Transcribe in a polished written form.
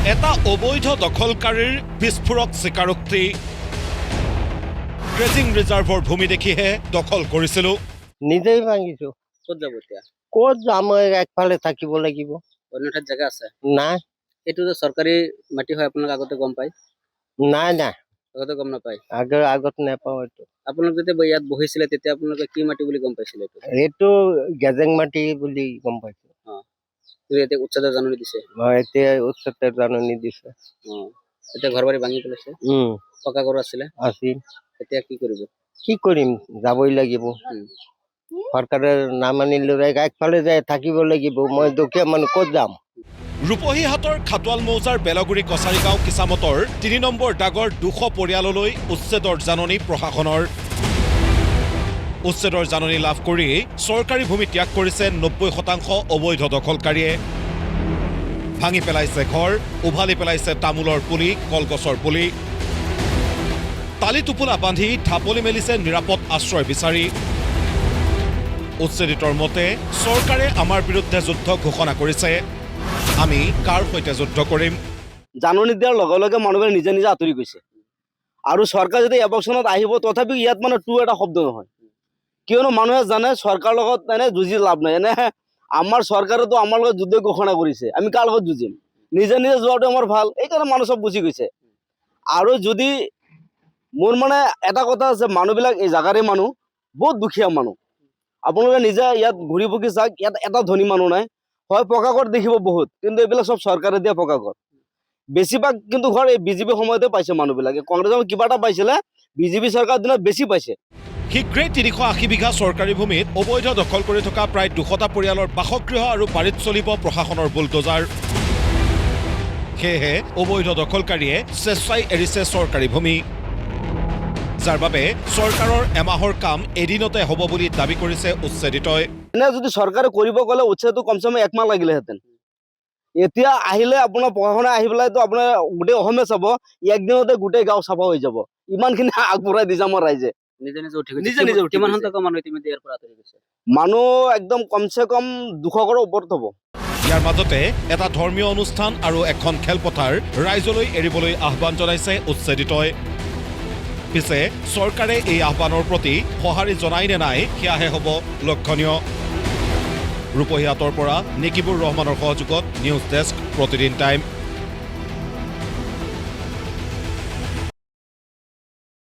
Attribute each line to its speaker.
Speaker 1: এটা অবৈধ দখলকাৰীৰ বিস্ফোৰক স্বীকাৰোক্তি গ্ৰেজিং ৰিজাৰ্ভৰ ভূমি দেখিহে দখল কৰিছিলোঁ।
Speaker 2: নিজেই ভাঙিছো।
Speaker 3: ক'ত যাব এতিয়া?
Speaker 2: ক'ত যাম, একফালে থাকিব লাগিব।
Speaker 3: অন্য ঠাইত জেগা আছে?
Speaker 2: নাই
Speaker 3: এইটো যে চৰকাৰী মাটি হয়, আপোনালোকে আগতে গম পায়?
Speaker 2: নাই নাই
Speaker 3: আগতে গম নাপায়?
Speaker 2: আগত নাপাওঁ। এইটো
Speaker 3: আপোনালোক যেতিয়া ইয়াত বহিছিলে তেতিয়া আপোনালোকে কি মাটি বুলি গম পাইছিলে?
Speaker 2: এইটো গেজেং মাটি বুলি গম পাইছো।
Speaker 3: এতিয়া উচ্ছেদৰ জাননী দিছে?
Speaker 2: এতিয়া উচ্চতৰ জাননী দিছে।
Speaker 3: এতিয়া ঘৰ বাৰী ভাঙি পেলাইছে? পকা ঘৰ আছিলে?
Speaker 2: আছিল।
Speaker 3: এতিয়া কি কৰিব?
Speaker 2: কি কৰিম, যাবই লাগিব। চৰকাৰে নামানিলে একফালে যায় থাকিব লাগিব। মই দুখীয়া মানুহ, ক'ত যাম?
Speaker 1: ৰূপহীহাটৰ খাটোৱাল মৌজাৰ বেলগুৰি কছাৰীগাঁও কিচামতৰ ৩ নম্বৰ দাগৰ ২০০ পৰিয়াললৈ উচ্ছেদৰ জাননী প্ৰশাসনৰ। উচ্ছেদৰ জাননী লাভ কৰি চৰকাৰী ভূমি ত্যাগ কৰিছে ৯০% অবৈধ দখলকাৰীয়ে। ভাঙি পেলাইছে ঘৰ, উভালি পেলাইছে তামোলৰ পুলি, কলগছৰ পুলি। তালি টোপোলা বান্ধি ঢাপলি মেলিছে নিৰাপদ আশ্ৰয় বিচাৰি। উচ্ছেদিতৰ মতে চৰকাৰে আমাৰ বিৰুদ্ধে যুদ্ধ ঘোষণা কৰিছে। আমি কাৰ সৈতে যুদ্ধ কৰিম?
Speaker 4: জাননী দিয়াৰ লগে লগে মানুহবোৰে নিজে নিজে আঁতৰি গৈছে। আৰু চৰকাৰ যদি এবছৰত আহিব, তথাপিও ইয়াত মানে এটা শব্দ নহয়। কিয়নো মানুহে জানে চৰকাৰৰ লগত যুঁজি লাভ নাই। আমাৰ চৰকাৰেতো আমাৰ লগত যুদ্ধ ঘোষণা কৰিছে, আমি কাৰ লগত যুঁজিম? নিজে নিজে যোৱাটো আমাৰ ভাল, এইকাৰণে মানুহ চব বুজি গৈছে। আৰু যদি মোৰ এটা কথা আছে, মানুহবিলাক এই জাগাৰে মানুহ বহুত দুখীয়া মানুহ। আপোনালোকে নিজে ইয়াত ঘূৰি পকি চাওক, ইয়াত এটা ধনী মানুহ নাই। হয়, পকা ঘৰ দেখিব বহুত, কিন্তু এইবিলাক চব চৰকাৰে দিয়া পকা ঘৰ। বেছিভাগ কিন্তু ঘৰ এই বিজেপি সময়তে পাইছে মানুহবিলাকে। কংগ্ৰেছৰ কিবা এটা পাইছিলে, বিজেপি চৰকাৰ দিনত বেছি পাইছে।
Speaker 1: শীঘ্ৰেই ৩৮০ বিঘা চৰকাৰী ভূমিত অবৈধ দখল কৰি থকা প্ৰায় ২০০টা পৰিয়ালৰ বাসগৃহ আৰু বাৰীত চলিব প্ৰশাসনৰ বুলডোজাৰ। সেয়েহে অবৈধ দখলকাৰীয়ে স্বেচ্ছাই এৰিছে চৰকাৰী ভূমি, যাৰ বাবে চৰকাৰৰ এমাহৰ কাম এদিনতে হ'ব বুলি দাবী কৰিছে উচ্ছেদিতই।
Speaker 4: যদি চৰকাৰে কৰিব গ'লে উচ্ছেদটো কমচে কম ১ মাহ লাগিলেহেঁতেন। এতিয়া আহিলে আপোনাৰ প্ৰশাসনে আহি পেলাইতো আপোনাৰ গোটেই অসমে চাব, একদিনতে গোটেই গাঁও চাফা হৈ যাব। ইমানখিনি আগবঢ়াই দিছে আমাৰ ৰাইজে।
Speaker 3: নিজে নিজে উঠি গৈছে?
Speaker 4: নিজে নিজে উঠি
Speaker 3: কিমান
Speaker 4: গৈছে।
Speaker 3: সংখ্যক মানুহ ইতিমধ্যে ইয়াৰ পৰা আঁতৰি গৈছে?
Speaker 4: মানুহ একদম কমচে কম ২০০ ঘৰৰ ওপৰত হ'ব।
Speaker 1: ইয়াৰ মাজতে এটা ধৰ্মীয় অনুষ্ঠান আৰু এখন খেলপথাৰ ৰাইজলৈ এৰিবলৈ আহ্বান জনাইছে উচ্ছেদিতই। পিছে চৰকাৰে এই আহ্বানৰ প্ৰতি সঁহাৰি জনাই নে নাই, সেয়াহে হ'ব লক্ষণীয়। ৰূপহীহাটৰ পৰা নিকিবুৰ ৰহমানৰ সহযোগত নিউজ ডেস্ক, প্ৰতিদিন টাইম।